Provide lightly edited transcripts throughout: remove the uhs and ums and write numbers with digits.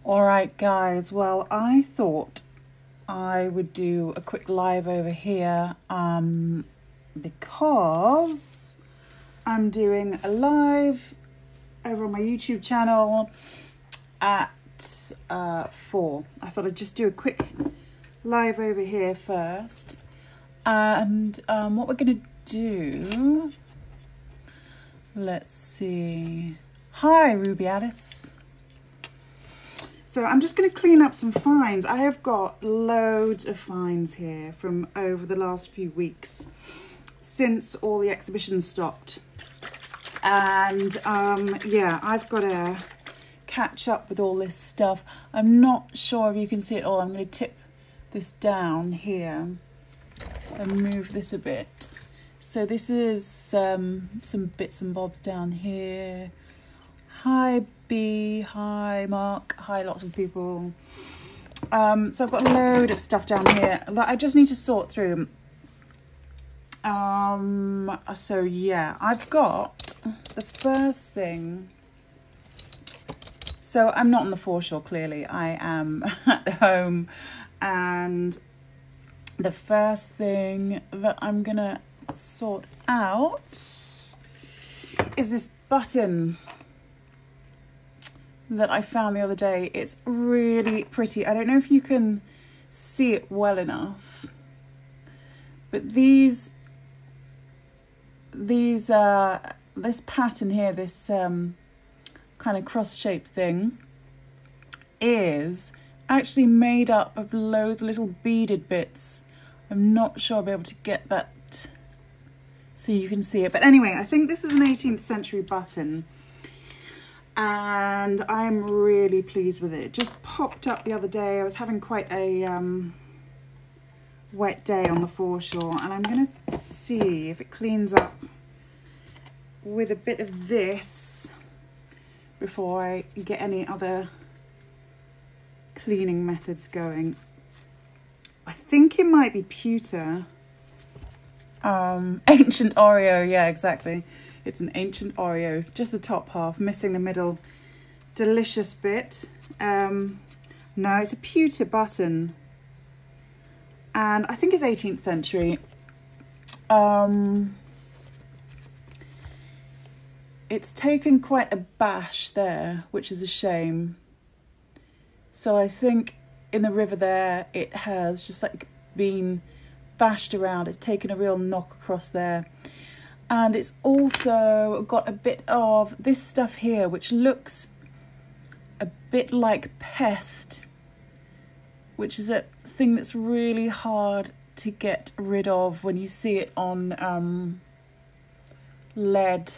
All right, guys. Well, I thought I would do a quick live over here because I'm doing a live over on my YouTube channel at 4. I thought I'd just do a quick live over here first. And what we're going to do, let's see. Hi, Ruby Alice. So I'm just going to clean up some finds. I have got loads of finds here from over the last few weeks since all the exhibitions stopped. And yeah, I've got to catch up with all this stuff. I'm not sure if you can see it all. I'm going to tip this down here and move this a bit. So this is some bits and bobs down here. Hi B, hi Mark, hi lots of people. So I've got a load of stuff down here that I just need to sort through. So yeah, I've got the first thing. So I'm not on the Foreshore, clearly. I am at home, and the first thing that I'm gonna sort out is this button that I found the other day. It's really pretty. I don't know if you can see it well enough, but this pattern here, this kind of cross-shaped thing, is actually made up of loads of little beaded bits. I'm not sure I'll be able to get that so you can see it, but anyway, I think this is an 18th century button, and I'm really pleased with it. It just popped up the other day. I was having quite a wet day on the Foreshore, and I'm going to see if it cleans up with a bit of this before I get any other cleaning methods going. I think it might be pewter. Ancient Oreo, yeah, exactly. It's an ancient Oreo, just the top half, missing the middle delicious bit. No, it's a pewter button, and I think it's 18th century. It's taken quite a bash there, which is a shame. So I think in the river there, it has just like been bashed around. It's taken a real knock across there. And it's also got a bit of this stuff here, which looks a bit like pest, which is a thing that's really hard to get rid of when you see it on lead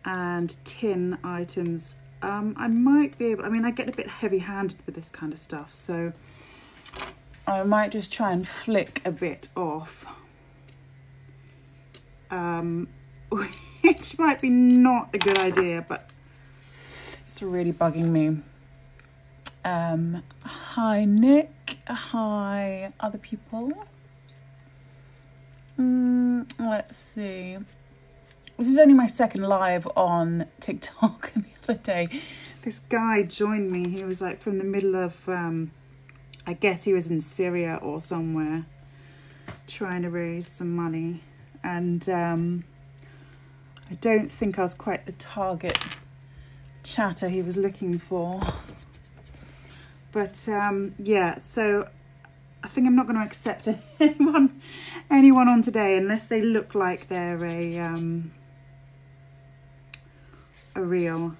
and tin items. I might be able, I mean, I get a bit heavy-handed with this kind of stuff, so I might just try and flick a bit off. Which might be not a good idea, but it's really bugging me. Hi Nick, hi other people. Let's see. This is only my second live on TikTok, and the other day this guy joined me. He was like from the middle of, I guess he was in Syria or somewhere trying to raise some money. And I don't think I was quite the target chatter he was looking for. But yeah, so I think I'm not going to accept anyone on today unless they look like they're a real,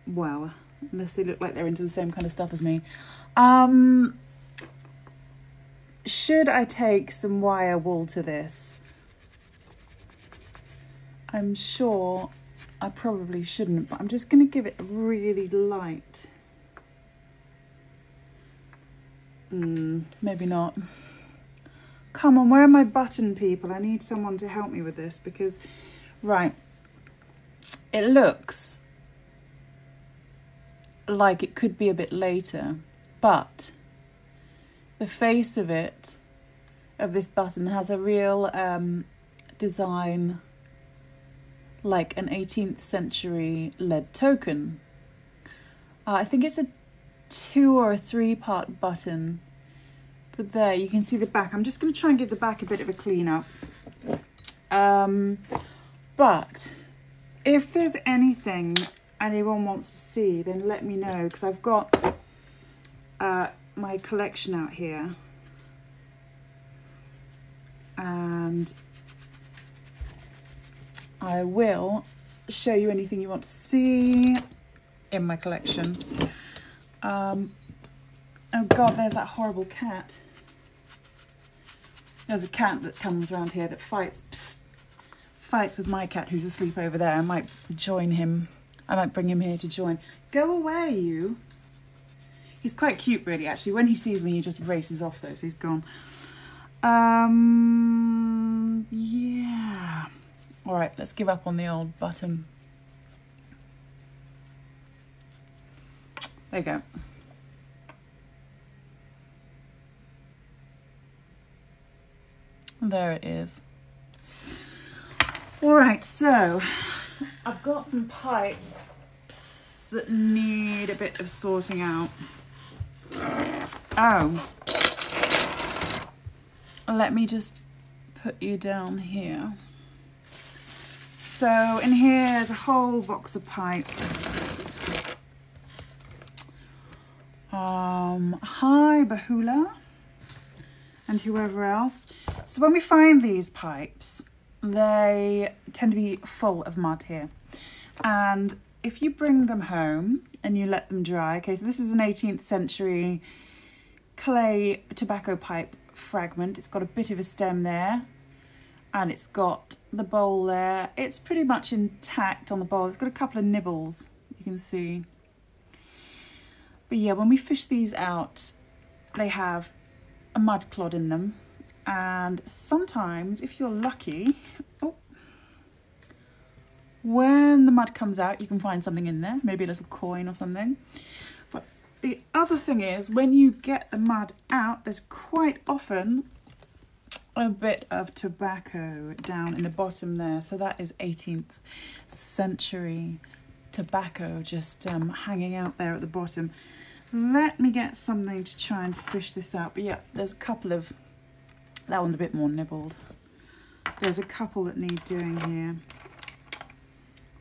well, unless they look like they're into the same kind of stuff as me. Should I take some wire wool to this? I'm sure I probably shouldn't, but I'm just going to give it a really light. Maybe not. Come on, where are my button people? I need someone to help me with this because, right, it looks like it could be a bit later, but the face of it, of this button, has a real design like an 18th century lead token. I think it's a 2 or a 3-part button. But there, you can see the back. I'm just going to try and give the back a bit of a clean up. But if there's anything anyone wants to see, then let me know, because I've got my collection out here. And I will show you anything you want to see in my collection. Oh God, there's that horrible cat. There's a cat that comes around here that fights with my cat who's asleep over there. I might join him. I might bring him here to join. Go away, you. He's quite cute, really, actually. When he sees me, he just races off, though, so he's gone. Yeah. All right, let's give up on the old button. There you go. There it is. All right, so I've got some pipes that need a bit of sorting out. Oh, let me just put you down here. So in here there's a whole box of pipes. Hi Bahula and whoever else. So when we find these pipes, they tend to be full of mud here. And if you bring them home and you let them dry, okay, so this is an 18th century clay tobacco pipe fragment. It's got a bit of a stem there and it's got the bowl there. It's pretty much intact on the bowl. It's got a couple of nibbles, you can see. But yeah, when we fish these out, they have a mud clod in them. And sometimes, if you're lucky, when the mud comes out, you can find something in there, maybe a little coin or something. But the other thing is, when you get the mud out, there's quite often a bit of tobacco down in the bottom there. So that is 18th century tobacco just hanging out there at the bottom. Let me get something to try and fish this out. But yeah, there's a couple of, that one's a bit more nibbled. There's a couple that need doing here.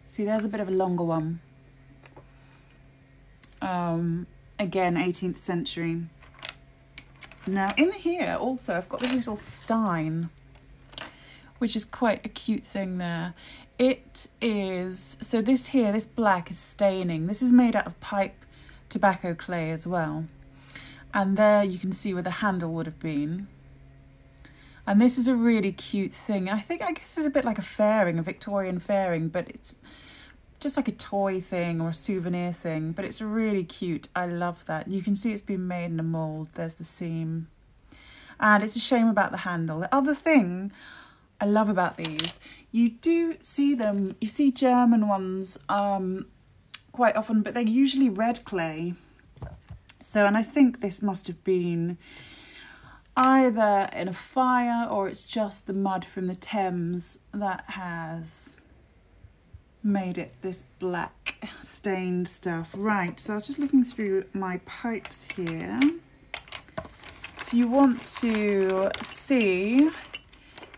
See, there's a bit of a longer one. Again, 18th century. Now in here also, I've got this little stein, which is quite a cute thing there. It is, so this here, this black is staining. This is made out of pipe tobacco clay as well. And there you can see where the handle would have been. And this is a really cute thing. I guess it's a bit like a fairing, a Victorian fairing, but it's just like a toy thing or a souvenir thing, but it's really cute. I love that. You can see it's been made in a mould. There's the seam. And it's a shame about the handle. The other thing I love about these, you do see them, you see German ones quite often, but they're usually red clay. So, and I think this must have been either in a fire or it's just the mud from the Thames that has made it this black stained stuff. Right, so I was just looking through my pipes here. If you want to see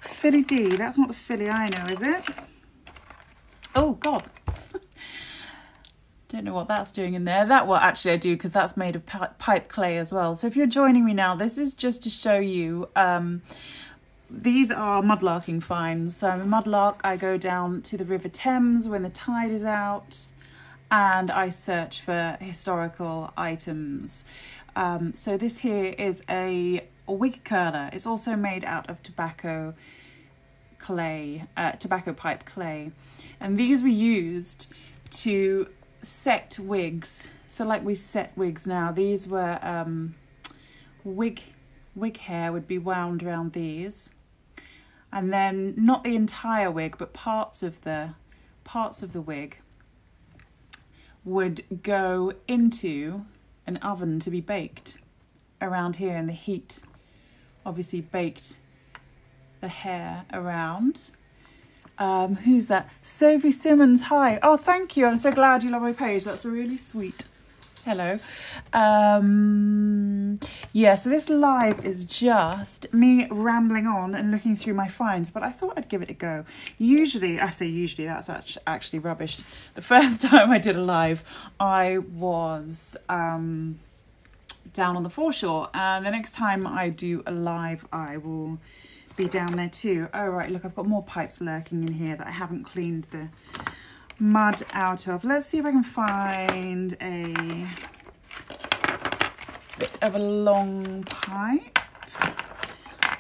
Philly D, that's not the Philly I know, is it? Oh God. Don't know what that's doing in there. That, well, actually I do, because that's made of pipe clay as well. So if you're joining me now, this is just to show you, these are mudlarking finds. So I'm a mudlark. I go down to the River Thames when the tide is out and I search for historical items. So this here is a wig curler. It's also made out of tobacco clay, tobacco pipe clay. And these were used to set wigs. So like we set wigs now, these were wig hair would be wound around these, and then not the entire wig but parts of the wig would go into an oven to be baked around here, and the heat obviously baked the hair around. Who's that? Sophie Simmons, hi. Oh, thank you. I'm so glad you love my page. That's really sweet. Hello. Yeah, so this live is just me rambling on and looking through my finds, but I thought I'd give it a go. Usually, I say usually, that's actually rubbish. The first time I did a live, I was down on the Foreshore, and the next time I do a live, I will be down there too. Oh, right, look, I've got more pipes lurking in here that I haven't cleaned the mud out of. Let's see if I can find a bit of a long pipe.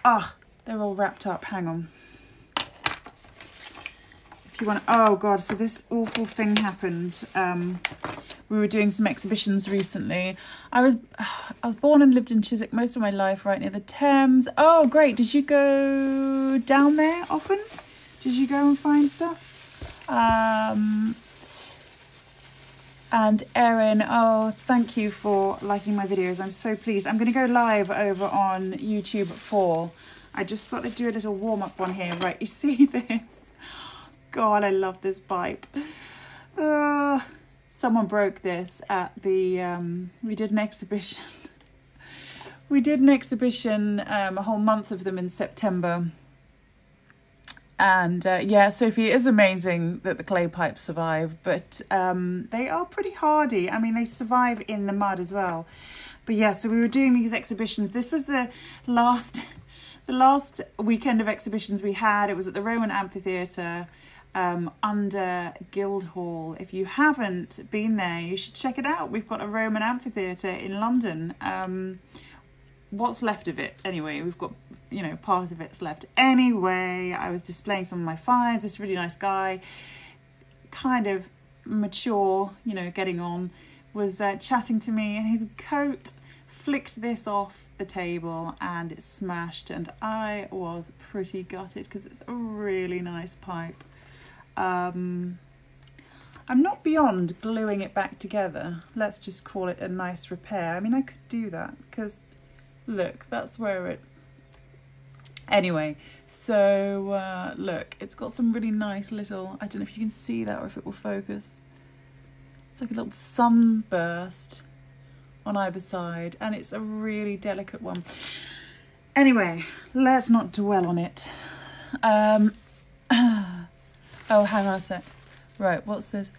Ah, they're all wrapped up. Hang on. If you want, oh God, so this awful thing happened. We were doing some exhibitions recently. I was born and lived in Chiswick most of my life, right near the Thames. Oh, great. Did you go down there often? Did you go and find stuff? And Erin, oh, thank you for liking my videos. I'm so pleased. I'm going to go live over on YouTube at 4. I just thought I'd do a little warm-up one here. Right, you see this? God, I love this pipe. Someone broke this at the, we did an exhibition. We did an exhibition, a whole month of them in September. And yeah, Sophie, it is amazing that the clay pipes survive, but they are pretty hardy. I mean, they survive in the mud as well. But yeah, so we were doing these exhibitions. This was the last weekend of exhibitions we had. It was at the Roman Amphitheatre under Guildhall. If you haven't been there, you should check it out. We've got a Roman Amphitheatre in London. What's left of it anyway. We've got, you know, part of it's left anyway. I was displaying some of my finds. This really nice guy, kind of mature, you know, getting on, was chatting to me, and his coat flicked this off the table and it smashed, and I was pretty gutted because it's a really nice pipe. I'm not beyond gluing it back together. Let's just call it a nice repair. I mean, I could do that because look, that's where it... Anyway, so look, it's got some really nice little... I don't know if you can see that or if it will focus. It's like a little sunburst on either side, and it's a really delicate one. Anyway, let's not dwell on it. Oh, hang on a sec. Right, what's this?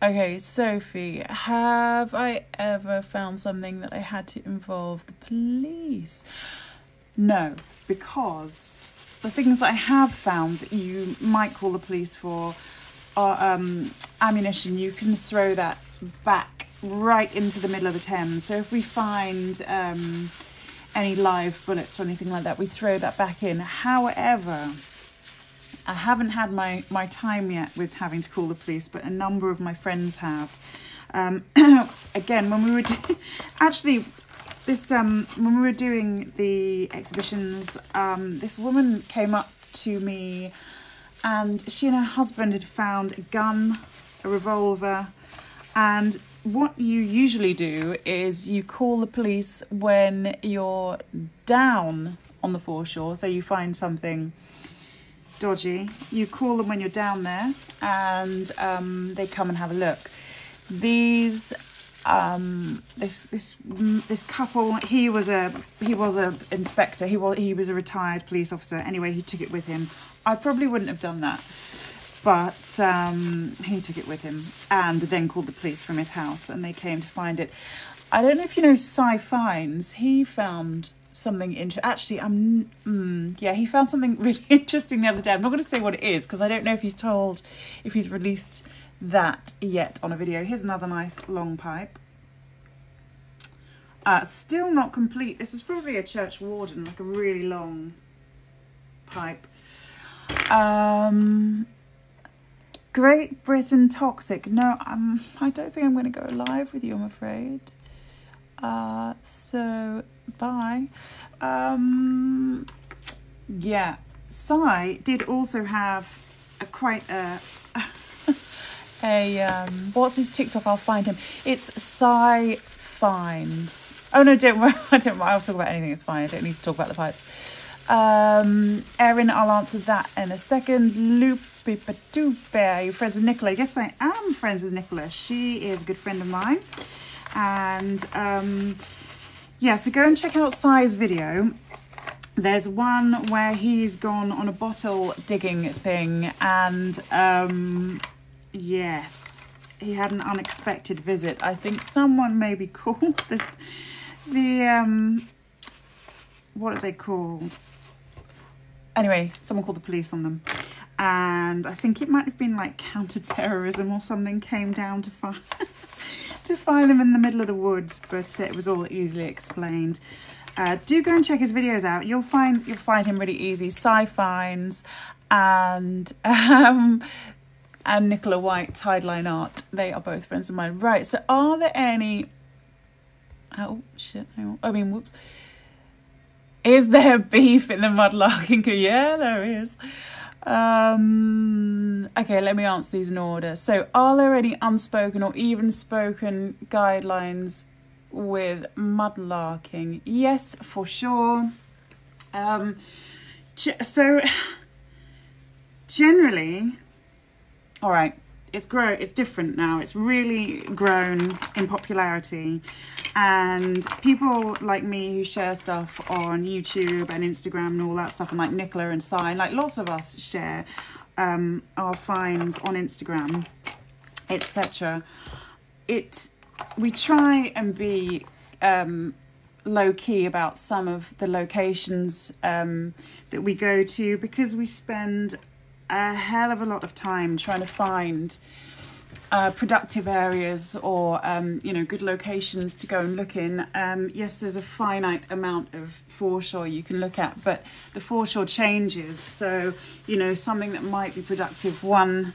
Okay, Sophie, have I ever found something that I had to involve the police? No, because the things that I have found that you might call the police for are ammunition. You can throw that back right into the middle of the Thames. So if we find any live bullets or anything like that, we throw that back in. However, I haven't had my time yet with having to call the police, but a number of my friends have. Again, when we were actually this when we were doing the exhibitions, this woman came up to me, and she and her husband had found a gun, a revolver, and what you usually do is you call the police when you're down on the Foreshore. So you find something dodgy, you call them when you're down there, and they come and have a look. These this couple, he was a inspector, he was a retired police officer. Anyway, he took it with him. I probably wouldn't have done that, but he took it with him and then called the police from his house, and they came to find it. I don't know if you know Cy Finds. He found something interesting. Actually, yeah, he found something really interesting the other day. I'm not going to say what it is because I don't know if he's released that yet on a video. Here's another nice long pipe. Still not complete. This is probably a church warden, like a really long pipe. Great Britain Toxic. No, I don't think I'm going to go live with you, I'm afraid. So bye. Yeah, Cy did also have quite a what's his TikTok? I'll find him. It's Cy Finds. Oh no, don't worry. I'll talk about anything. It's fine. I don't need to talk about the pipes. Erin, I'll answer that in a second. Loopy Patoope, are you friends with Nicola? Yes, I am friends with Nicola. She is a good friend of mine. And yeah, so go and check out Sai's video. There's one where he's gone on a bottle digging thing, and yes, he had an unexpected visit. I think someone maybe called the what are they called? Anyway, someone called the police on them, and I think it might have been like counter-terrorism or something came down to find to find them in the middle of the woods, but it was all easily explained. Do go and check his videos out. You'll find him really easy. Sai Fines and Nicola White, Tideline Art. They are both friends of mine. Right. So, are there any? Oh shit! Hang on. I mean, whoops. Is there beef in the Mudlarking? Yeah, there is. Okay, let me answer these in order. So, are there any unspoken or even spoken guidelines with mudlarking? Yes, for sure. So generally, all right, it's different now. It's really grown in popularity, and people like me who share stuff on YouTube and Instagram and all that stuff, and like Nicola and Sai, like lots of us share our finds on Instagram, etc. We try and be low-key about some of the locations that we go to, because we spend a hell of a lot of time trying to find productive areas or good locations to go and look in. Yes, there's a finite amount of foreshore you can look at, but the foreshore changes, so something that might be productive one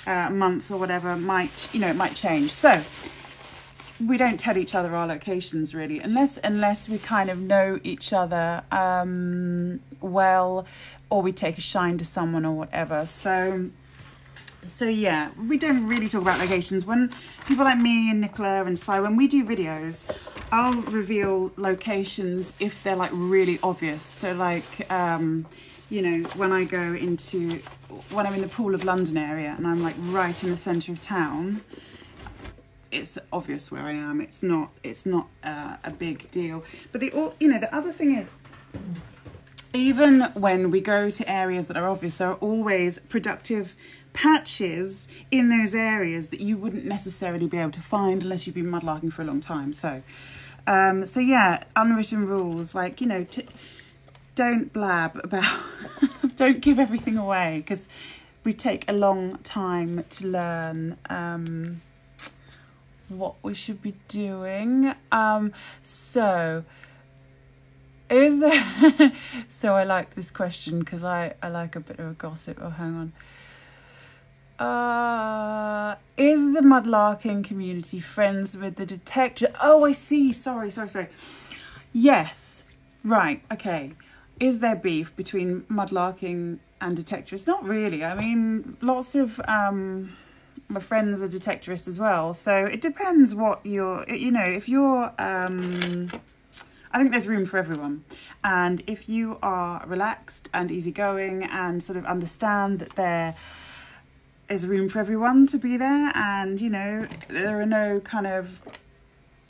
month or whatever might change. So we don't tell each other our locations really, unless we kind of know each other well, or we take a shine to someone or whatever. So yeah, we don't really talk about locations. When people like me and Nicola and Sai, when we do videos, I'll reveal locations if they're like really obvious. So like when I'm in the Pool of London area and I'm like right in the centre of town, it's obvious where I am. It's not a big deal. But the other thing is, even when we go to areas that are obvious, there are always productive patches in those areas that you wouldn't necessarily be able to find unless you've been mudlarking for a long time. So yeah, unwritten rules, like don't blab about, don't give everything away, because we take a long time to learn what we should be doing. So is there so I like this question because I like a bit of a gossip. Oh, hang on. Is the mudlarking community friends with the detector? Oh, I see. Sorry. Yes. Right. Okay. Is there beef between mudlarking and detectorists? Not really. I mean, lots of my friends are detectorists as well. So it depends what you're, if you're, I think there's room for everyone. And if you are relaxed and easygoing and sort of understand that there is room for everyone to be there, and, there are no kind of,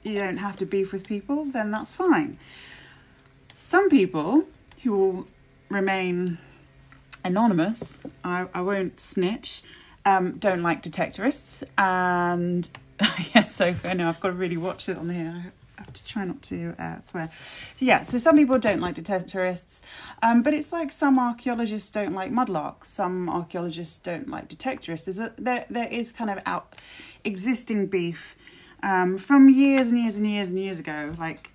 you don't have to beef with people, then that's fine. Some people who will remain anonymous, I won't snitch, don't like detectorists, and yeah, so I know I've got to really watch it on here. I have to try not to swear. So yeah, so some people don't like detectorists, but it's like some archaeologists don't like mudlarks, some archaeologists don't like detectorists. There is kind of existing beef from years and years and years and years ago, like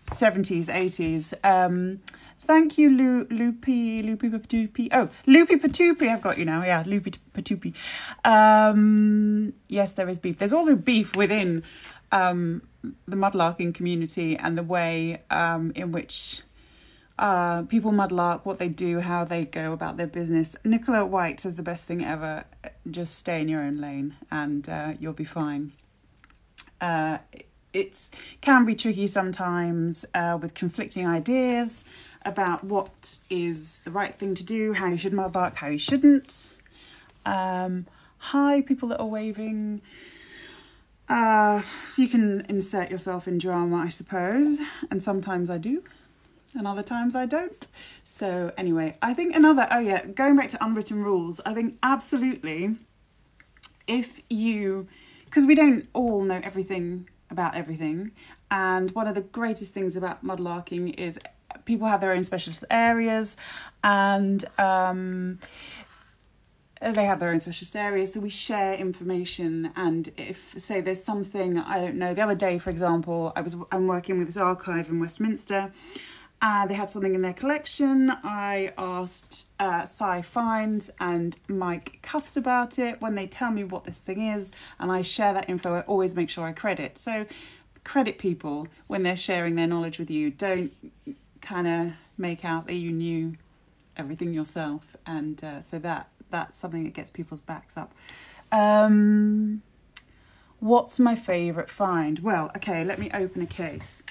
70s, 80s. Thank you, Loopy Patoope. Oh, Loopy Patoope, I've got you now. Yeah, Loopy Patoope. Yes, there is beef. There's also beef within the mudlarking community and the way in which people mudlark, what they do, how they go about their business. Nicola White says the best thing ever: just stay in your own lane and you'll be fine. It can be tricky sometimes with conflicting ideas. about what is the right thing to do, how you should mudlark, how you shouldn't. Hi, people that are waving. You can insert yourself in drama, I suppose, and sometimes I do, and other times I don't. So anyway, I think going back to unwritten rules, I think absolutely, because we don't all know everything about everything, and one of the greatest things about mudlarking is people have their own specialist areas, and they have their own specialist areas, so we share information. And if, say, there's something, I don't know, the other day, for example, I'm working with this archive in Westminster, they had something in their collection. I asked Cy Fines and Mike Cuffs about it. When they tell me what this thing is and I share that info, I always make sure I credit. So credit people when they're sharing their knowledge with you. Don't kind of make out that you knew everything yourself. And so that's something that gets people's backs up. What's my favourite find? Well, okay, let me open a case.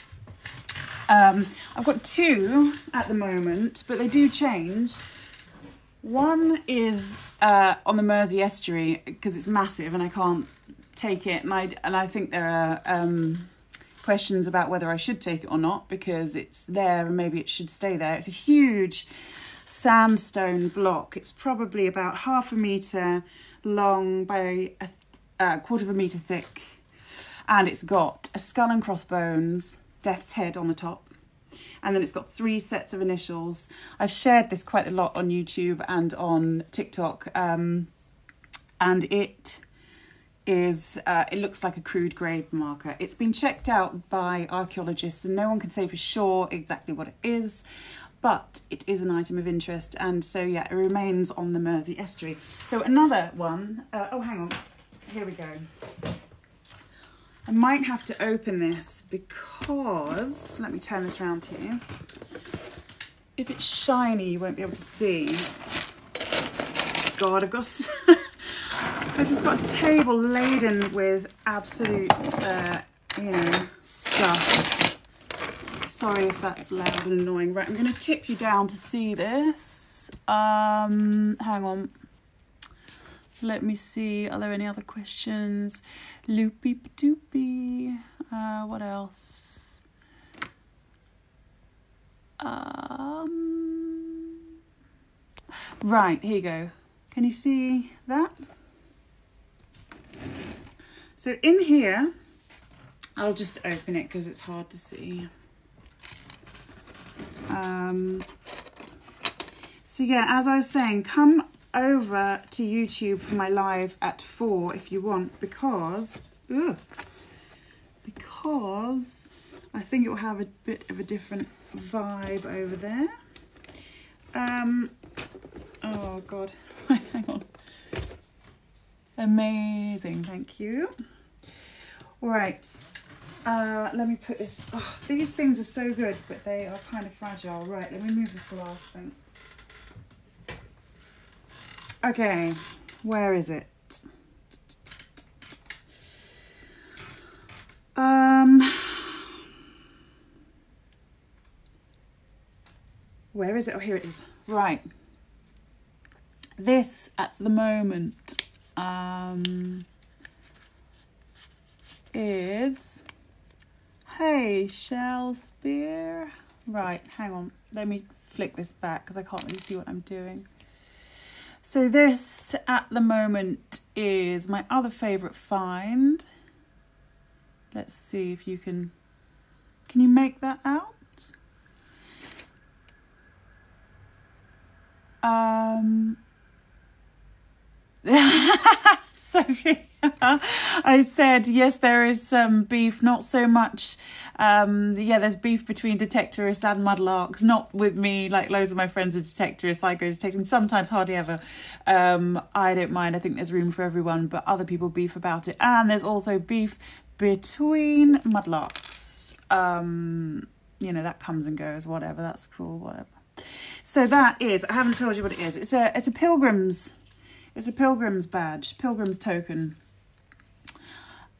I've got two at the moment, but they do change. One is on the Mersey estuary because it's massive and I can't take it, and I think there are questions about whether I should take it or not because it's there and maybe it should stay there. It's a huge sandstone block. It's probably about 1/2 metre long by a 1/4 metre thick, and it's got a skull and crossbones, death's head on the top, and then it's got 3 sets of initials. I've shared this quite a lot on YouTube and on TikTok, and it looks like a crude grade marker. It's been checked out by archaeologists and no one can say for sure exactly what it is, but it is an item of interest, and so yeah, it remains on the Mersey estuary. So another one, oh hang on, here we go. I might have to open this because, let me turn this around here. If it's shiny, you won't be able to see. God, I've just got a table laden with absolute, stuff. Sorry if that's loud and annoying. Right, I'm going to tip you down to see this. Hang on. Let me see. Are there any other questions? Loopy doopy. What else? Right, here you go. Can you see that? So in here, I'll just open it because it's hard to see. So yeah, as I was saying, come over to YouTube for my live at 4 if you want, because I think it will have a bit of a different vibe over there. Oh God, hang on. Amazing, thank you. All right. Let me put this, these things are so good, but they are kind of fragile. Right, let me move this glass thing. Okay, where is it? Where is it? Oh, here it is. Right. This at the moment is, hey, shell spear. Right, hang on. Let me flick this back because I can't really see what I'm doing. So this at the moment is my other favourite find. Let's see if you can you make that out? Sophie, I said, yes, there is some beef, not so much, yeah, there's beef between detectorists and mudlarks, not with me, like loads of my friends are detectorists, I go detecting, sometimes, hardly ever. I don't mind, I think there's room for everyone, but other people beef about it, and there's also beef between mudlarks. You know, that comes and goes, whatever, that's cool, whatever. So that is, I haven't told you what it is, it's a pilgrim's badge, pilgrim's token,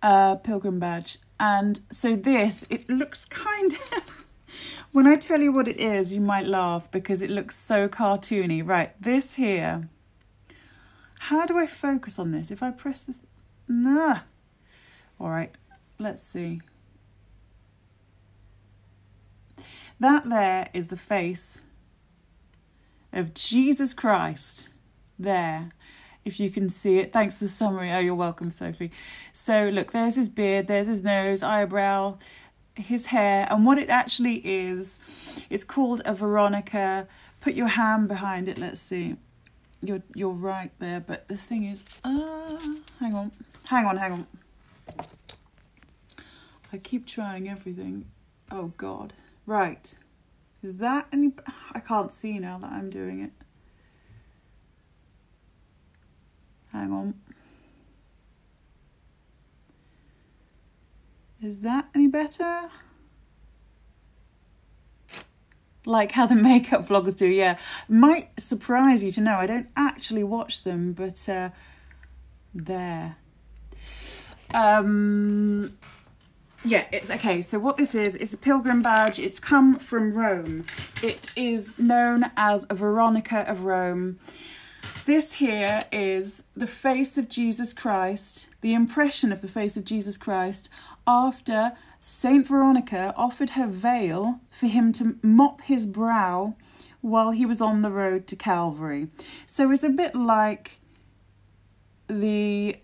pilgrim badge. And so this, it looks kind of, When I tell you what it is, you might laugh because it looks so cartoony. Right, this here. How do I focus on this? If I press this... Nah. All right, let's see. That there is the face of Jesus Christ. There. If you can see it. Thanks for the summary. Oh, you're welcome, Sophie. So look, there's his beard, there's his nose, eyebrow, his hair, and what it actually is, it's called a Veronica. Put your hand behind it, let's see. You're right there, but the thing is, hang on. I keep trying everything. Oh God. Right. Is that any... I can't see now that I'm doing it. Hang on. Is that any better? Like how the makeup vloggers do, yeah. Might surprise you to know I don't actually watch them, but there. Yeah, it's okay. So what this is a pilgrim badge. It's come from Rome. It is known as a Veronica of Rome. This here is the face of Jesus Christ, the impression of the face of Jesus Christ after Saint Veronica offered her veil for him to mop his brow while he was on the road to Calvary. So it's a bit like the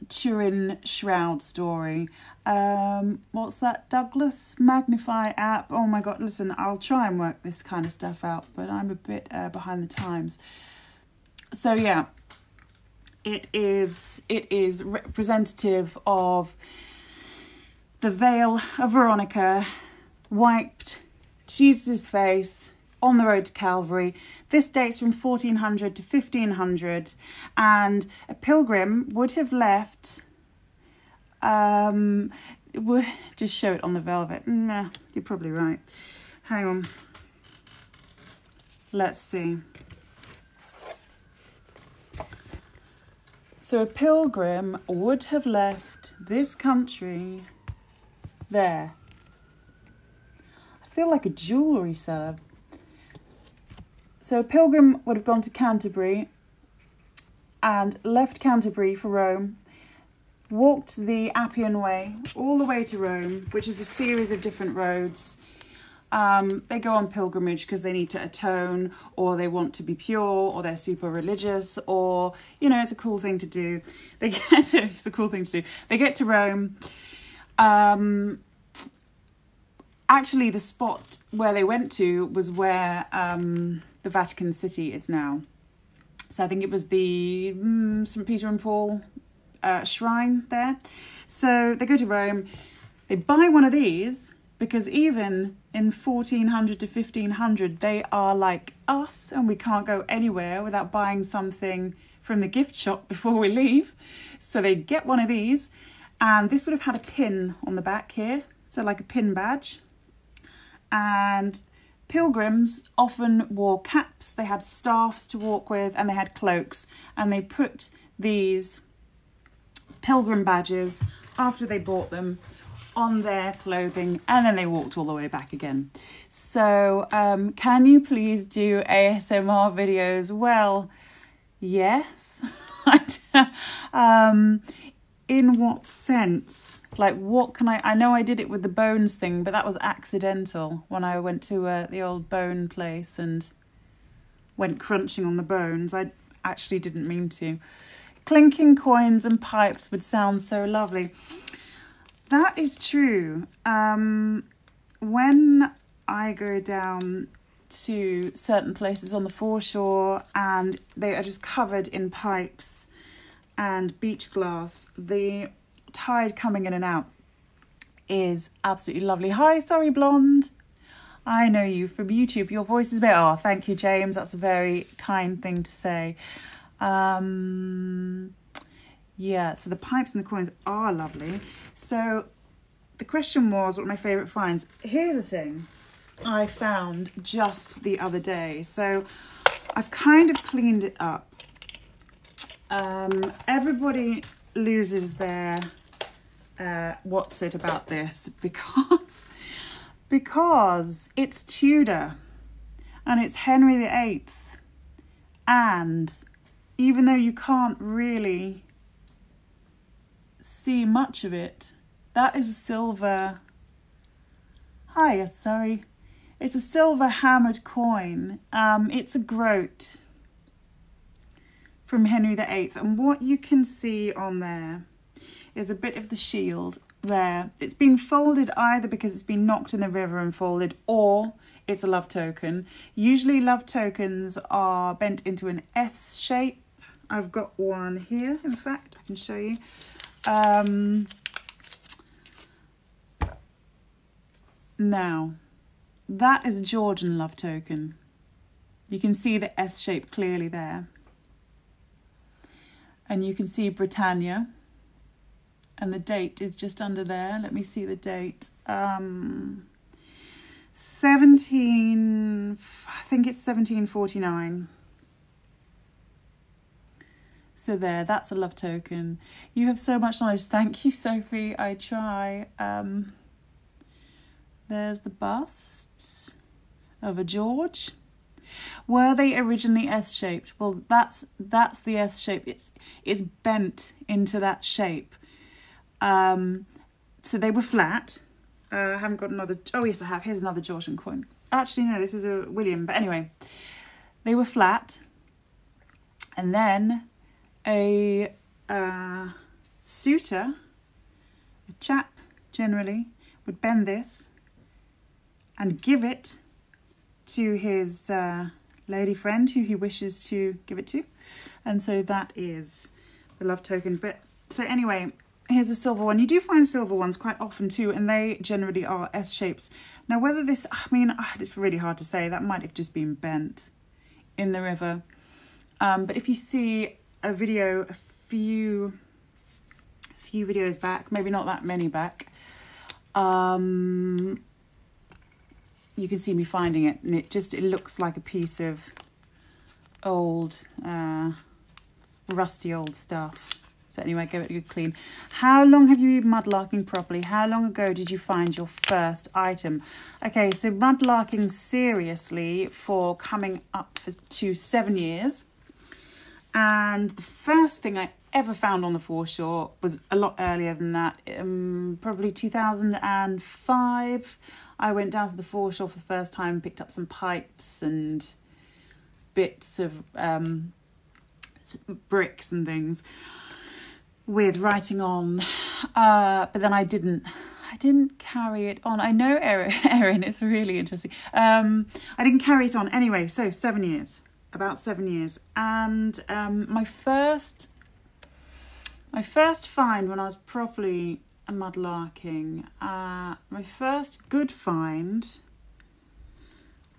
Turin shroud story. What's that? Douglas Magnify app. Oh my God, listen, I'll try and work this kind of stuff out, but I'm a bit behind the times. So yeah, it is representative of the veil of Veronica wiped Jesus' face on the road to Calvary. This dates from 1400 to 1500, and a pilgrim would have left... just show it on the velvet. Nah, you're probably right. Hang on. Let's see. So a pilgrim would have left this country there. I feel like a jewellery seller. So a pilgrim would have gone to Canterbury and left Canterbury for Rome, walked the Appian Way all the way to Rome, which is a series of different roads. They go on pilgrimage because they need to atone, or they want to be pure, or they're super religious, or, you know, it's a cool thing to do. It's a cool thing to do. They get to Rome. Actually, the spot where they went to was where the Vatican City is now. So I think it was the St. Peter and Paul shrine there. So they go to Rome. They buy one of these, because even in 1400 to 1500, they are like us, and we can't go anywhere without buying something from the gift shop before we leave. So they get one of these, and this would have had a pin on the back here, so like a pin badge. And pilgrims often wore caps, they had staffs to walk with, and they had cloaks, and they put these pilgrim badges after they bought them on their clothing, and then they walked all the way back again. So can you please do ASMR videos? Well, yes. In what sense? Like, what can I know I did it with the bones thing, but that was accidental when I went to the old bone place and went crunching on the bones. I actually didn't mean to. Clinking coins and pipes would sound so lovely. That is true. When I go down to certain places on the foreshore and they are just covered in pipes and beach glass, the tide coming in and out is absolutely lovely. Hi, sorry, blonde. I know you from YouTube. Your voice is a bit... Oh, thank you, James. That's a very kind thing to say. Yeah, so the pipes and the coins are lovely. So the question was, what are my favourite finds? Here's the thing I found just the other day. So I've kind of cleaned it up. Everybody loses their what's it about this, because because it's Tudor and it's Henry VIII. And even though you can't really see much of it, that is a silver, hiya, sorry. It's a silver hammered coin. It's a groat from Henry VIII. And what you can see on there is a bit of the shield there. It's been folded either because it's been knocked in the river and folded, or it's a love token. Usually love tokens are bent into an S shape. I've got one here, in fact, I can show you. Now, that is a Georgian love token. You can see the S shape clearly there. And you can see Britannia. And the date is just under there. Let me see the date. 1749. So there, that's a love token. You have so much knowledge. Thank you, Sophie. I try. There's the bust of a George. Were they originally S-shaped? Well, that's the S shape. It's bent into that shape. So they were flat. I haven't got another. Oh yes, I have. Here's another Georgian coin. Actually, no, this is a William. But anyway, they were flat, and then a suitor, a chap generally, would bend this and give it to his lady friend who he wishes to give it to. And so that is the love token. But so anyway, here's a silver one. You do find silver ones quite often too, and they generally are S shapes. Now whether this, I mean, it's really hard to say. That might have just been bent in the river. But if you see a video a few videos back, maybe not that many back, you can see me finding it, and it looks like a piece of old, rusty old stuff. So anyway, give it a good clean. How long have you been mudlarking properly? How long ago did you find your first item? Okay, so mudlarking seriously for coming up to 7 years. And the first thing I ever found on the foreshore was a lot earlier than that, probably 2005. I went down to the foreshore for the first time, picked up some pipes and bits of bricks and things with writing on, but then I didn't carry it on. I know, Erin, it's really interesting. I didn't carry it on anyway. So 7 years, about 7 years, and my first find when I was properly mudlarking, my first good find.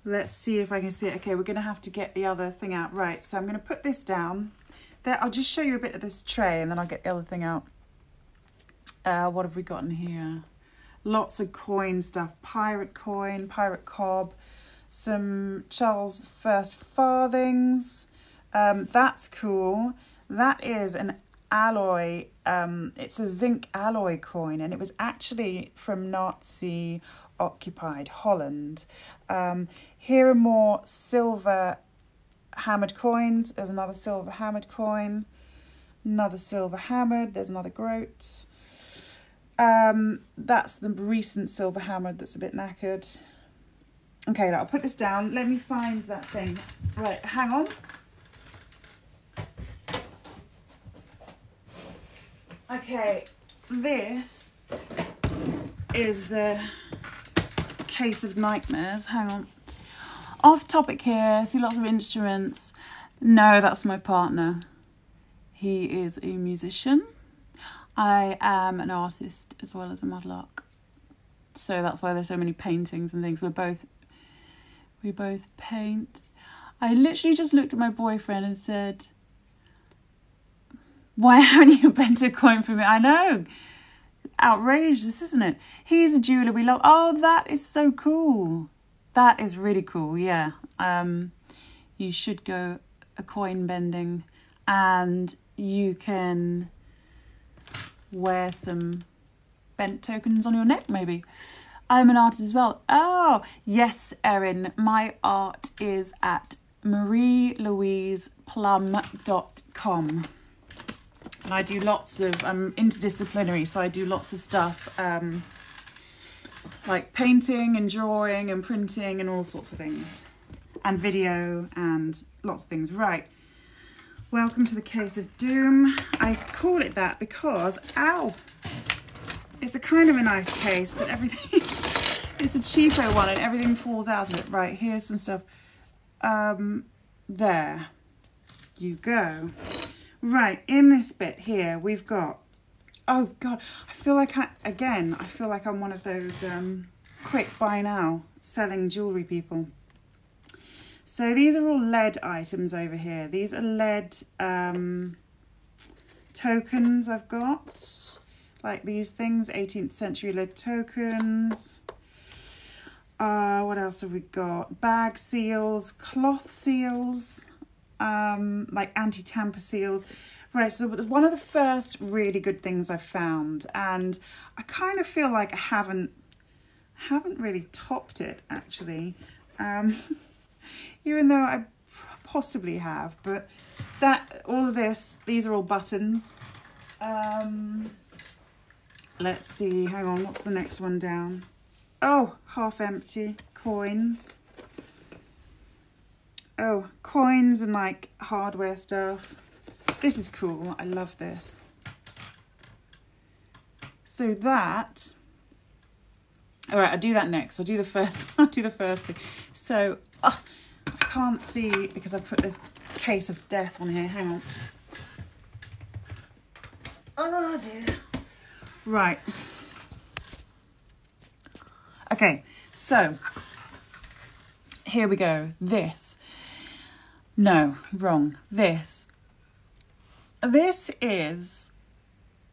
Let's see if I can see it. Okay, we're going to have to get the other thing out. Right, so I'm going to put this down. There, I'll just show you a bit of this tray and then I'll get the other thing out. What have we got in here? Lots of coin stuff. Pirate coin, pirate cob, some Charles I farthings. That's cool. That is an alloy. It's a zinc alloy coin, and it was actually from Nazi occupied Holland. Here are more silver hammered coins. There's another silver hammered coin, another silver hammered. There's another groat. That's the recent silver hammered that's a bit knackered. Okay, I'll put this down. Let me find that thing. Right, hang on. Okay, this is the case of nightmares. Hang on. Off topic here, see lots of instruments. No, that's my partner. He is a musician. I am an artist as well as a mudlark. So that's why there's so many paintings and things. We both paint. I literally just looked at my boyfriend and said, why haven't you bent a coin for me? I know. Outrageous, isn't it? He's a jeweler we love. Oh, that is so cool. That is really cool, yeah. You should go a coin bending, and you can wear some bent tokens on your neck, maybe. I'm an artist as well. Oh, yes, Erin. My art is at marielouiseplum.com. And I do lots of, I'm interdisciplinary, so I do lots of stuff like painting and drawing and printing and all sorts of things. And video and lots of things. Right. Welcome to the Case of Doom. I call it that because, ow, it's a kind of a nice case, but everything, it's a cheapo one and everything falls out of it. Right, here's some stuff. There you go. Right, in this bit here, we've got, oh God, I feel like I'm one of those quick buy now selling jewellery people. So these are all lead items over here. These are lead tokens I've got, like these things, 18th century lead tokens. What else have we got? Bag seals, cloth seals, like anti-tamper seals. Right, so one of the first really good things I've found, and I kind of feel like I haven't really topped it actually. Even though I possibly have, but all of this, these are all buttons. Let's see, hang on, what's the next one down? Oh, half empty, coins. Oh, coins and like hardware stuff. This is cool, I love this. So that, all right, I'll do that next. I'll do the first thing. So, I can't see because I put this case of death on here. Hang on. Oh dear. Right. Okay, so here we go. This. No, wrong. This is,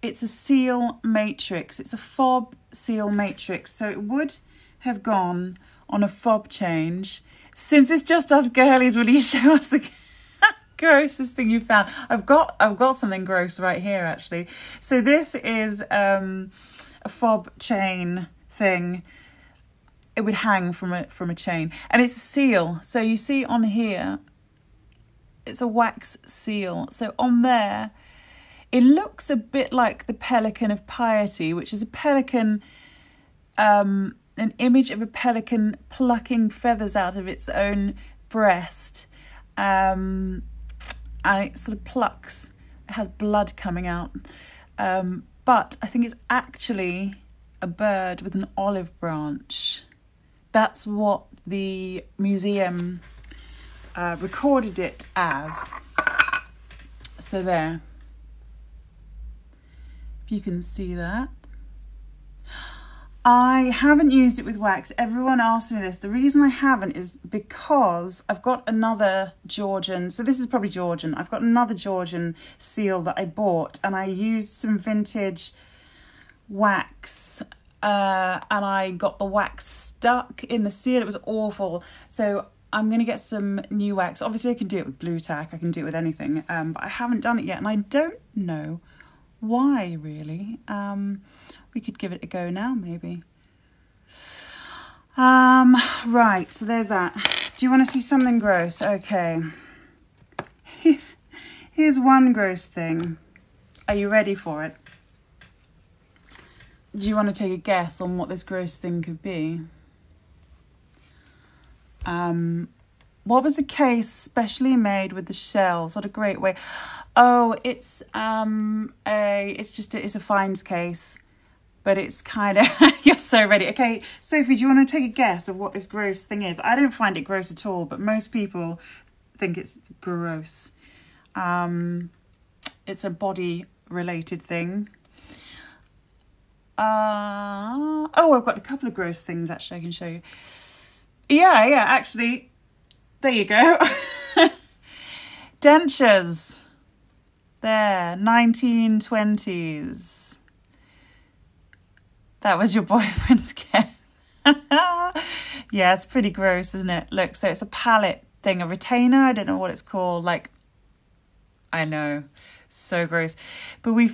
it's a seal matrix. It's a fob seal matrix. So it would have gone on a fob change. Since it's just us girlies, will you show us the grossest thing you found? I've got something gross right here actually. So this is a fob chain thing. It would hang from a chain, and it's a seal. So you see on here, it's a wax seal. So on there, it looks a bit like the pelican of piety, which is a pelican. An image of a pelican plucking feathers out of its own breast, and it sort of plucks, it has blood coming out, but I think it's actually a bird with an olive branch. That's what the museum recorded it as. So there, if you can see that. I haven't used it with wax. Everyone asks me this. The reason I haven't is because I've got another Georgian. So this is probably Georgian. I've got another Georgian seal that I bought, and I used some vintage wax, and I got the wax stuck in the seal. It was awful. So I'm going to get some new wax. Obviously I can do it with blue tack. I can do it with anything, but I haven't done it yet, and I don't know why really. We could give it a go now, maybe. Right, so there's that. Do you want to see something gross? Okay. Here's one gross thing. Are you ready for it? Do you want to take a guess on what this gross thing could be? What was the case specially made with the shells? What a great way. Oh, it's a finds case. But it's kind of, you're so ready. Okay, Sophie, do you want to take a guess of what this gross thing is? I don't find it gross at all, but most people think it's gross. It's a body-related thing. Oh, I've got a couple of gross things, actually, I can show you. Yeah, actually, there you go. Dentures. There, 1920s. That was your boyfriend's guess. Yeah, it's pretty gross, isn't it? Look, so it's a palette thing, a retainer. I don't know what it's called. Like, I know, so gross. But we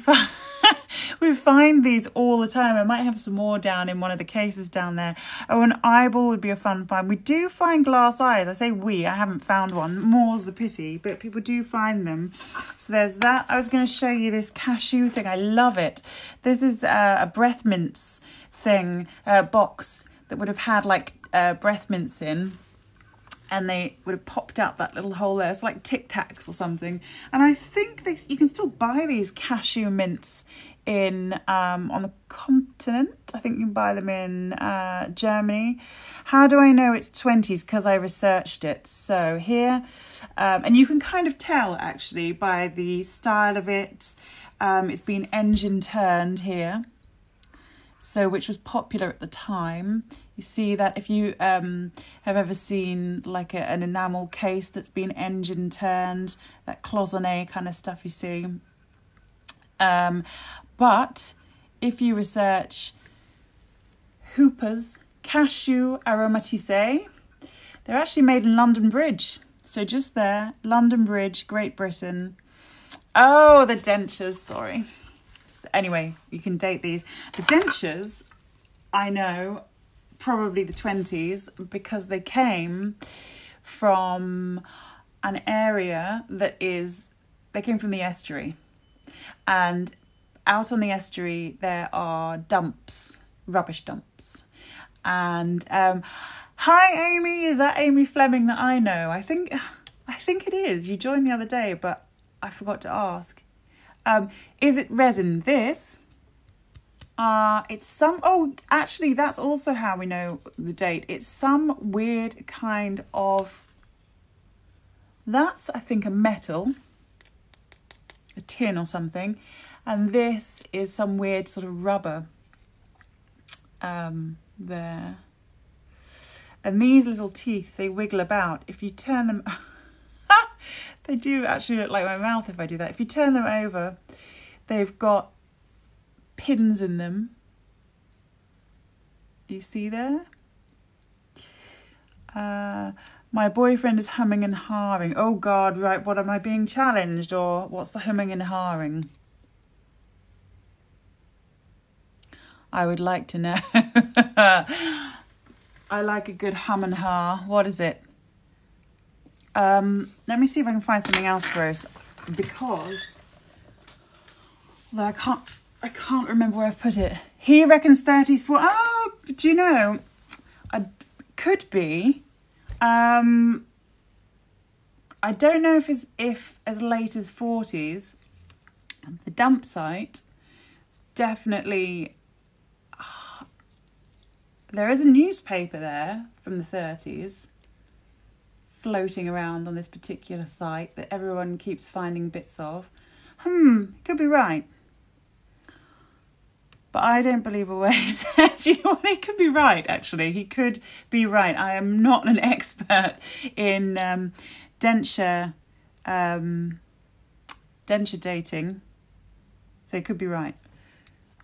We find these all the time. I might have some more down in one of the cases down there. Oh, an eyeball would be a fun find. We do find glass eyes. I say we, I haven't found one. More's the pity, but people do find them. So there's that. I was going to show you this cashew thing. I love it. This is a breath mints thing, box that would have had like breath mints in. And they would have popped out that little hole there. It's like Tic Tacs or something. And I think you can still buy these cashew mints in on the continent. I think you can buy them in Germany. How do I know it's 20s? Because I researched it. So here, and you can kind of tell actually by the style of it. It's been engine turned here. So which was popular at the time. You see that if you have ever seen like an enamel case that's been engine turned, that cloisonné kind of stuff you see. But if you research hoopers, cashew aromatisé, they're actually made in London Bridge. So just there, London Bridge, Great Britain. Oh, the dentures, sorry. So anyway, you can date these. The dentures, I know, probably the 20s, because they came from an area they came from the estuary. And out on the estuary, there are dumps, rubbish dumps. And hi, Amy, is that Amy Fleming that I know? I think it is. You joined the other day, but I forgot to ask. Is it resin? This, it's some, oh, actually, that's also how we know the date. It's some weird kind of, that's, I think, a metal, a tin or something. And this is some weird sort of rubber there. And these little teeth, they wiggle about. If you turn them... They do actually look like my mouth if I do that. If you turn them over, they've got pins in them. You see there? My boyfriend is humming and hawing. Oh God, right, what am I being challenged? Or what's the humming and hawing? I would like to know. I like a good hum and ha. What is it? Let me see if I can find something else gross, because although I can't remember where I've put it. He reckons 30s for. Oh, do you know? I could be. I don't know if as late as 40s. The dump site is definitely. There is a newspaper there from the 30s. Floating around on this particular site that everyone keeps finding bits of. Could be right. But I don't believe a word he says. You know what? He could be right, actually. He could be right. I am not an expert in denture dating. So he could be right.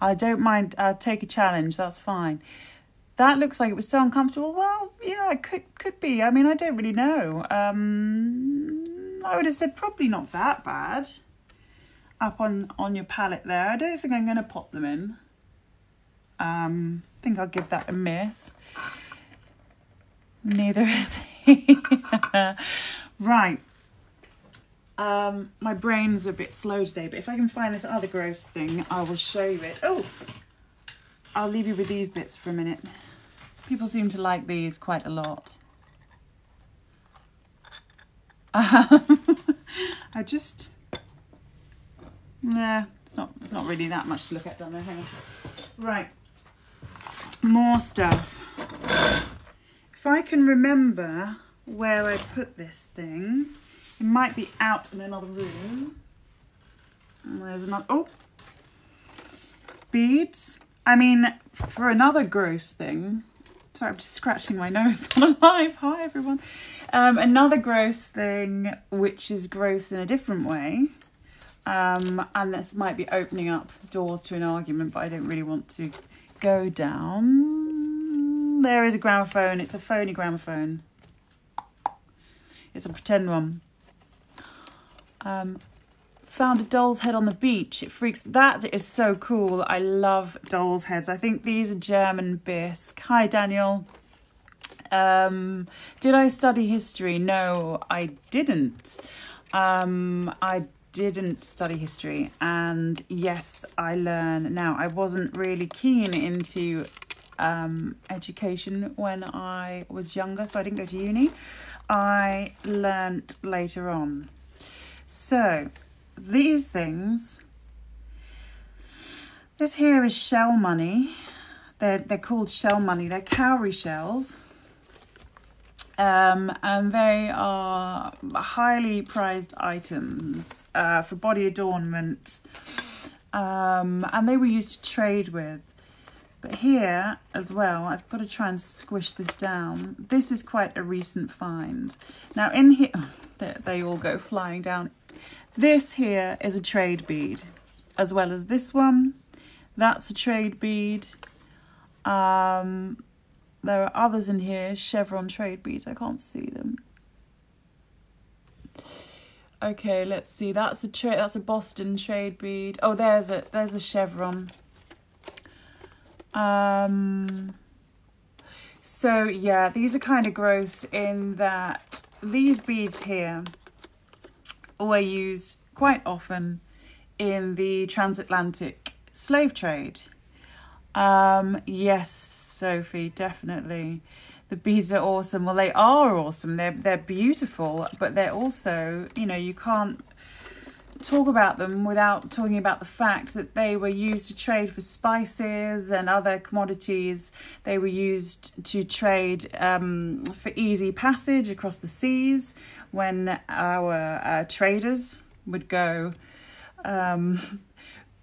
I don't mind. I'll take a challenge. That's fine. That looks like it was so uncomfortable. Well, yeah, it could be. I mean, I don't really know. I would have said probably not that bad. Up on your palette there. I don't think I'm going to pop them in. I think I'll give that a miss. Neither is he. Right. My brain's a bit slow today, but if I can find this other gross thing, I will show you it. Oh, I'll leave you with these bits for a minute. People seem to like these quite a lot. It's not really that much to look at down there. Hang on. Right, more stuff. If I can remember where I put this thing, it might be out in another room. And there's another, oh, beads. I mean, for another gross thing, sorry, I'm just scratching my nose on live. Hi, everyone. Another gross thing, which is gross in a different way. And this might be opening up doors to an argument, but I don't really want to go down. There is a gramophone. It's a phony gramophone. It's a pretend one. found a doll's head on the beach. It freaks. That is so cool. I love doll's heads. I think these are German bisque. Hi, Daniel. Did I study history? No, I didn't. I didn't study history, and yes, I learn now. I wasn't really keen into education when I was younger, so I didn't go to uni. I learnt later on. So these things, this here is shell money. They're called shell money. They're cowrie shells. And they are highly prized items for body adornment, and they were used to trade with. But here as well, I've got to try and squish this down. This is quite a recent find. Now in here, they all go flying down. This here is a trade bead, as well as this one. That's a trade bead. There are others in here, chevron trade beads. I can't see them. Okay, let's see. That's a Boston trade bead. Oh, there's a chevron. So yeah, these are kind of gross in that these beads here were used quite often in the transatlantic slave trade. Yes, Sophie, definitely. The beads are awesome. Well, they are awesome. They're beautiful, but they're also, you know, you can't talk about them without talking about the fact that they were used to trade for spices and other commodities. They were used to trade for easy passage across the seas when our traders would go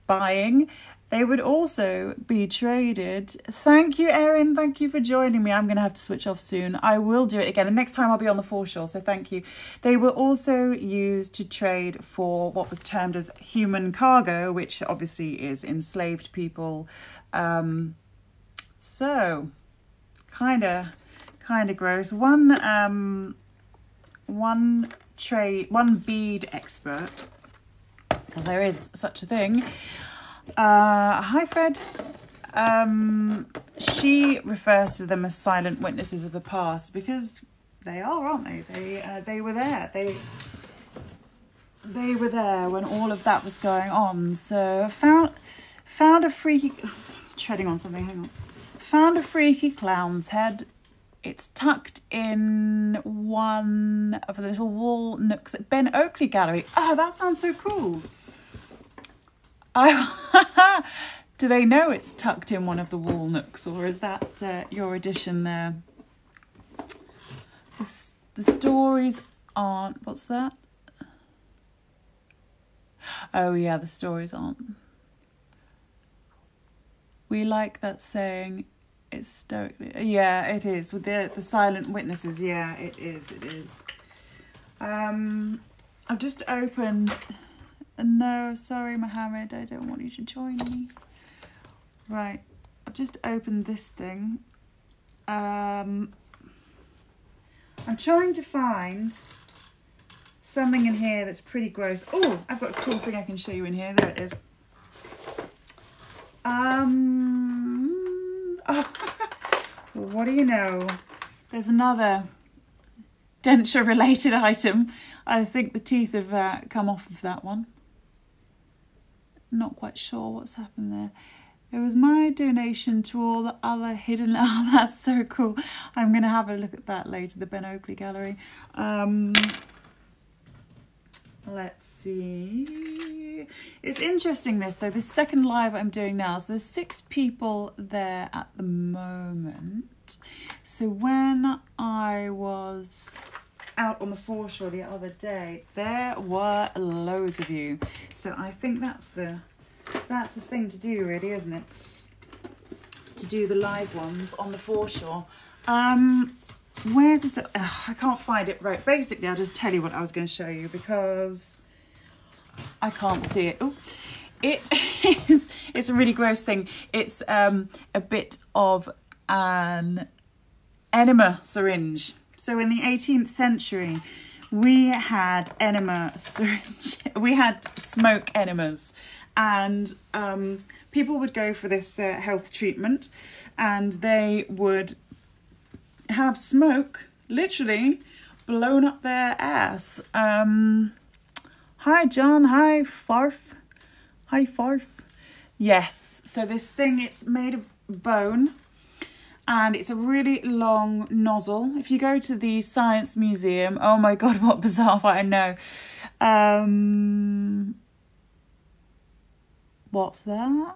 buying. They would also be traded. Thank you, Erin. Thank you for joining me. I'm going to have to switch off soon. I will do it again. And next time I'll be on the Foreshore, so thank you. They were also used to trade for what was termed as human cargo, which obviously is enslaved people. So, kind of gross. One bead expert, because there is such a thing. Hi Fred. She refers to them as silent witnesses of the past because they are, aren't they? They were there. They were there when all of that was going on. So found a freaky, treading on something. Hang on. Found a freaky clown's head. It's tucked in one of the little wall nooks at Ben Oakley Gallery. Oh, that sounds so cool. Do they know it's tucked in one of the wall nooks, or is that your addition there? The stories aren't... What's that? Oh yeah, the stories aren't. We like that saying. It's stoically... Yeah, it is. With the silent witnesses. Yeah, it is. It is. I've just opened... No, sorry, Mohammed, I don't want you to join me. Right, I've just opened this thing. I'm trying to find something in here that's pretty gross. Oh, I've got a cool thing I can show you in here. There it is. Oh, what do you know? There's another denture-related item. I think the teeth have come off of that one. Not quite sure what's happened there. It was my donation to all the other hidden... Oh, that's so cool. I'm going to have a look at that later, the Ben Oakley Gallery. Let's see. It's interesting this. So this second live I'm doing now, so there's 6 people there at the moment. So when I was out on the foreshore the other day, there were loads of you. So I think that's the thing to do, really, isn't it? To do the live ones on the foreshore. Where's this? I can't find it. Right, basically I'll just tell you what I was going to show you because I can't see it. Oh, it's a really gross thing. It's a bit of an enema syringe. So in the 18th century, we had enema syringe. We had smoke enemas, and people would go for this health treatment, and they would have smoke literally blown up their ass. Hi John, hi Farf, hi Farf. Yes, so this thing, it's made of bone, and it's a really long nozzle. If you go to the Science Museum, oh my god, what bizarre fact, I know. What's that?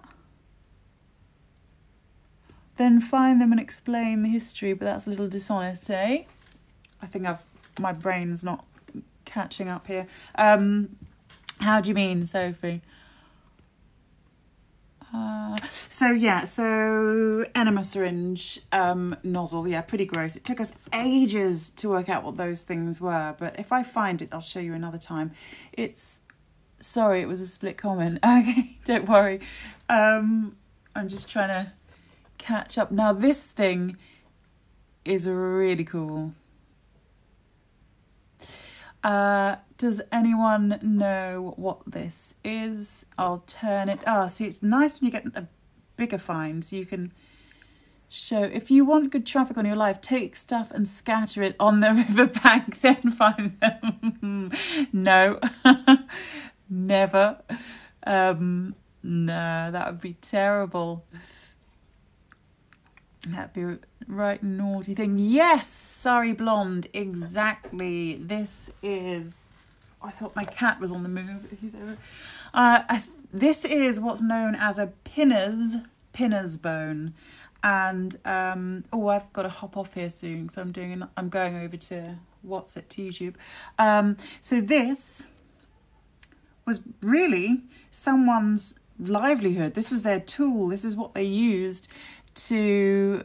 Then find them and explain the history, but that's a little dishonest, eh? I think my brain's not catching up here. How do you mean, Sophie? So enema syringe, nozzle, yeah, pretty gross. It took us ages to work out what those things were, but if I find it, I'll show you another time. Sorry, it was a split comment. Okay, don't worry. I'm just trying to catch up. Now, this thing is really cool. Does anyone know what this is? I'll turn it. See, it's nice when you get a bigger find, so you can show. If you want good traffic on your live, take stuff and scatter it on the riverbank, then find them. No, never. No, that would be terrible. That'd be a right naughty thing. Yes, sorry, blonde. Exactly. This is. I thought my cat was on the move. He's over. This is what's known as a pinner's bone, and I've got to hop off here soon because I'm going over to YouTube. So this was really someone's livelihood. This was their tool. This is what they used to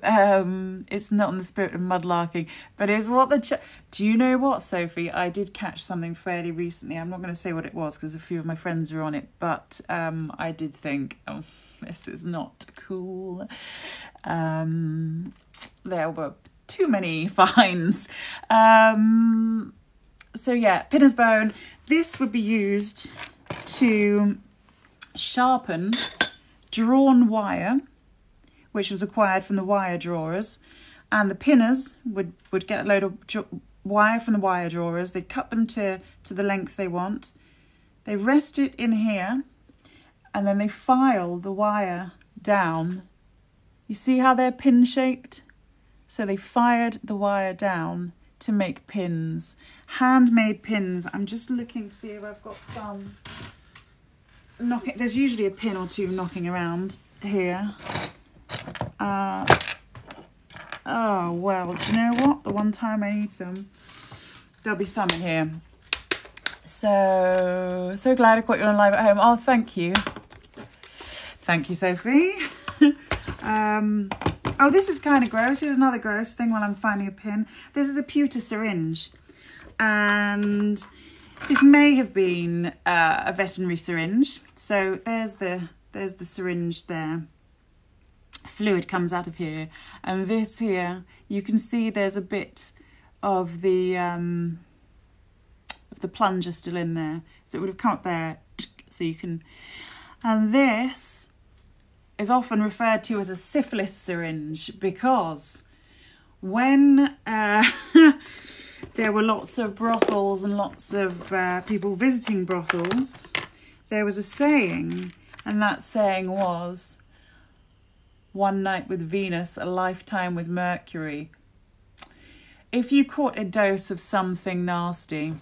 it's not in the spirit of mudlarking, but it's what do you know what, Sophie? I did catch something fairly recently. I'm not going to say what it was because a few of my friends were on it, but I did think, oh, this is not cool. There were too many fines. So yeah, pinner's bone. This would be used to sharpen drawn wire, which was acquired from the wire drawers, and the pinners would get a load of wire from the wire drawers. They'd cut them to the length they want. They rest it in here, and then they file the wire down. You see how they're pin shaped? So they fired the wire down to make pins, handmade pins. I'm just looking to see if I've got some knocking. There's usually a pin or two knocking around here. Oh, well, do you know what? The one time I need some, there'll be some in here. So glad I caught you on live at home. Oh, thank you. Thank you, Sophie. Oh, this is kind of gross. Here's another gross thing while I'm finding a pin. This is a pewter syringe. And this may have been a veterinary syringe. So there's the syringe there. Fluid comes out of here, and this here, you can see there's a bit of the plunger still in there, so it would have come up there, so you can. And this is often referred to as a syphilis syringe because when there were lots of brothels and lots of people visiting brothels, there was a saying, and that saying was, "One night with Venus, a lifetime with Mercury." If you caught a dose of something nasty,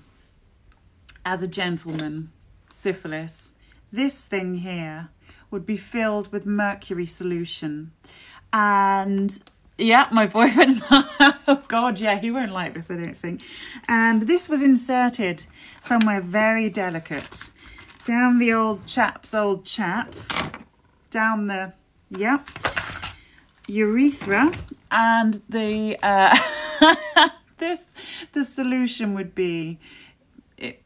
as a gentleman, syphilis, this thing here would be filled with mercury solution. And yeah, my boyfriend's, oh God, yeah, he won't like this, I don't think. And this was inserted somewhere very delicate. Down the old chap's old chap, down the, yeah, urethra, and the the solution would be,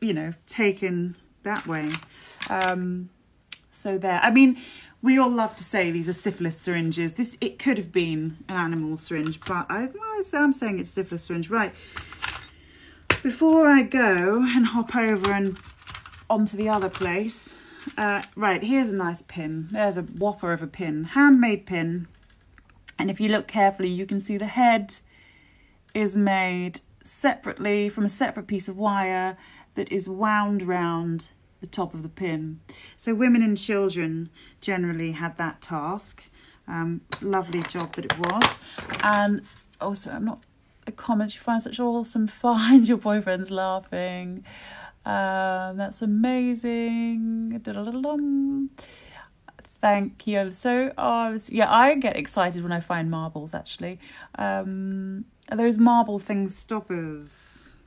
you know, taken that way. So there. I mean, we all love to say these are syphilis syringes. It could have been an animal syringe, but I'm saying it's syphilis syringe. Right. Before I go and hop over and onto the other place, right, here's a nice pin. There's a whopper of a pin, handmade pin. And if you look carefully, you can see the head is made separately from a separate piece of wire that is wound round the top of the pin. So women and children generally had that task. Lovely job that it was. And also, I'm not a comment, you find such awesome finds, your boyfriend's laughing. That's amazing. Da-da-da-dum. Thank you. So yeah, I get excited when I find marbles, actually. Are those marble things stoppers?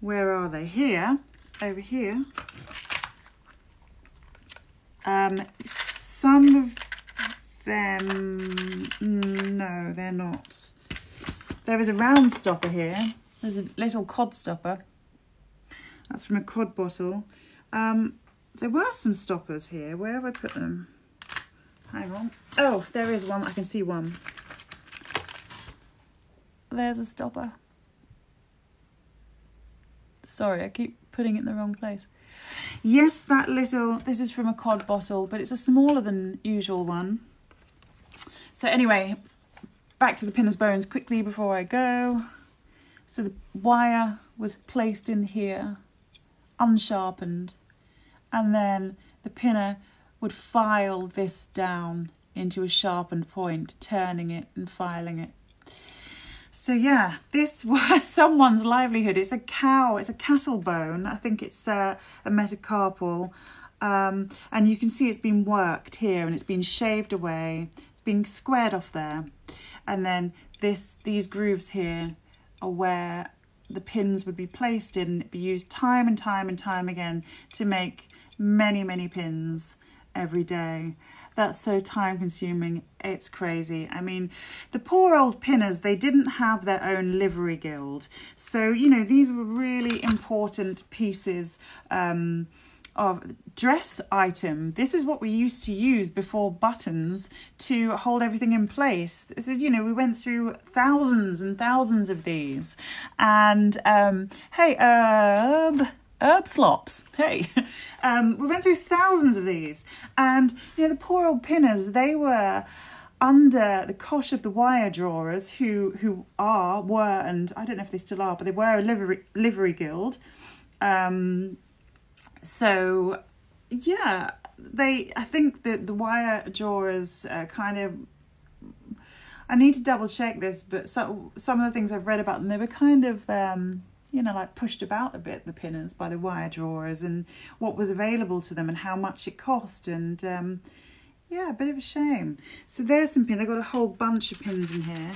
Where are they? Here, over here. Some of them, no, they're not. There is a round stopper here. There's a little cod stopper. That's from a cod bottle. There were some stoppers here. Where have I put them? Hang on. Oh, there is one. I can see one. There's a stopper. Sorry, I keep putting it in the wrong place. Yes, that little, this is from a cod bottle, but it's a smaller than usual one. So anyway, back to the pinner's bones quickly before I go. So the wire was placed in here, unsharpened, and then the pinner would file this down into a sharpened point, turning it and filing it. So yeah, this was someone's livelihood. It's a cow, it's a cattle bone. I think it's a metacarpal. And you can see it's been worked here and it's been shaved away. It's been squared off there. And then these grooves here are where the pins would be placed in. It'd be used time and time and time again to make many, many pins every day. That's so time consuming, it's crazy. I mean, the poor old pinners, they didn't have their own livery guild. So, you know, these were really important pieces of dress item. This is what we used to use before buttons to hold everything in place. This is, you know, we went through thousands and thousands of these. And hey, herb slops, hey. We went through thousands of these. And, you know, the poor old pinners, they were under the cosh of the wire drawers who were, and I don't know if they still are, but they were a livery guild. So, yeah, I think that the wire drawers kind of, I need to double check this, but some of the things I've read about them, they were kind of, you know, like pushed about a bit, the pinners, by the wire drawers and what was available to them and how much it cost. And yeah, a bit of a shame. So there's some pins. I've got a whole bunch of pins in here.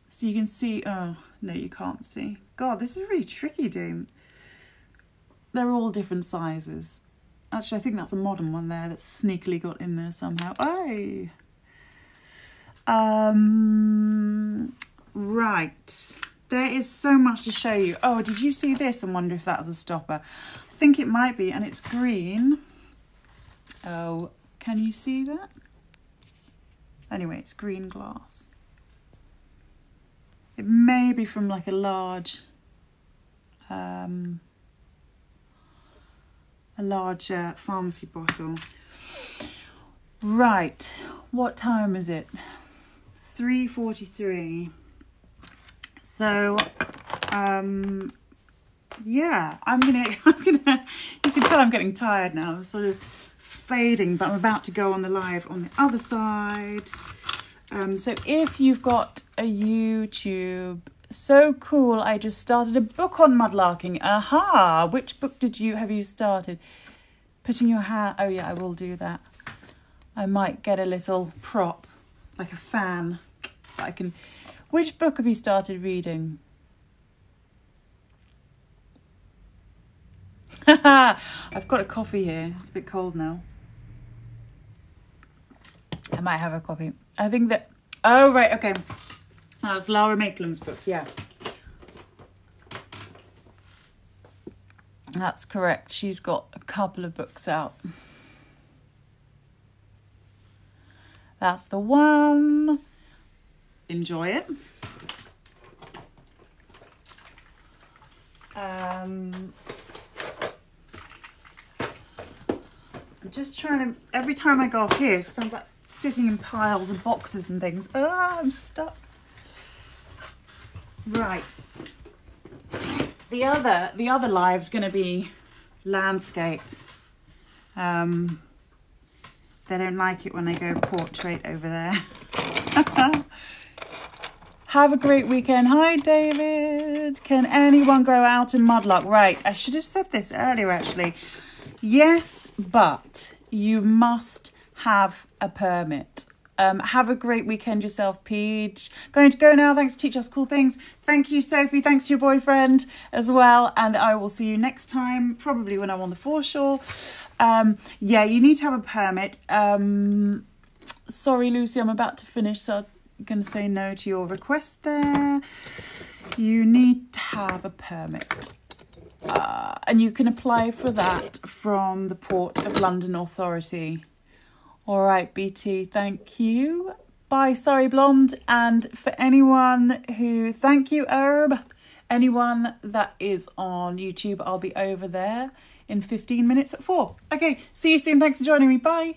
So you can see, oh, no, you can't see. God, this is really tricky doing. They're all different sizes. Actually, I think that's a modern one there that's sneakily got in there somehow. Oh! Right. There is so much to show you. Oh, did you see this and wonder if that was a stopper? I think it might be, and it's green. Oh, can you see that? Anyway, it's green glass. It may be from like a large pharmacy bottle. Right, what time is it? 3:43. So, yeah, I'm gonna, you can tell I'm getting tired now. I'm sort of fading, but I'm about to go on the live on the other side. So if you've got a YouTube, so cool, I just started a book on mudlarking. Aha! Which book have you started? Putting your hand, oh yeah, I will do that. I might get a little prop, like a fan, that I can. Which book have you started reading? I've got a coffee here. It's a bit cold now. I might have a coffee. I think that, oh right, okay. That's Laura Maitland's book, yeah. That's correct. She's got a couple of books out. That's the one. Enjoy it. I'm just trying to, every time I go up here, it's 'cause I'm like sitting in piles of boxes and things. Oh, I'm stuck. Right. The other live's going to be landscape. They don't like it when I go portrait over there. Have a great weekend. Hi, David. Can anyone go out in Mudlark? Right, I should have said this earlier, actually. Yes, but you must have a permit. Have a great weekend yourself, Peach. Going to go now. Thanks for teaching us cool things. Thank you, Sophie. Thanks to your boyfriend as well. And I will see you next time, probably when I'm on the foreshore. Yeah, you need to have a permit. Sorry, Lucy, I'm about to finish, so I'm going to say no to your request there. You need to have a permit. And you can apply for that from the Port of London Authority. All right, BT, thank you. Bye, sorry, Blonde. And for anyone who, thank you, Herb. Anyone that is on YouTube, I'll be over there in 15 minutes at 4. Okay, see you soon. Thanks for joining me. Bye.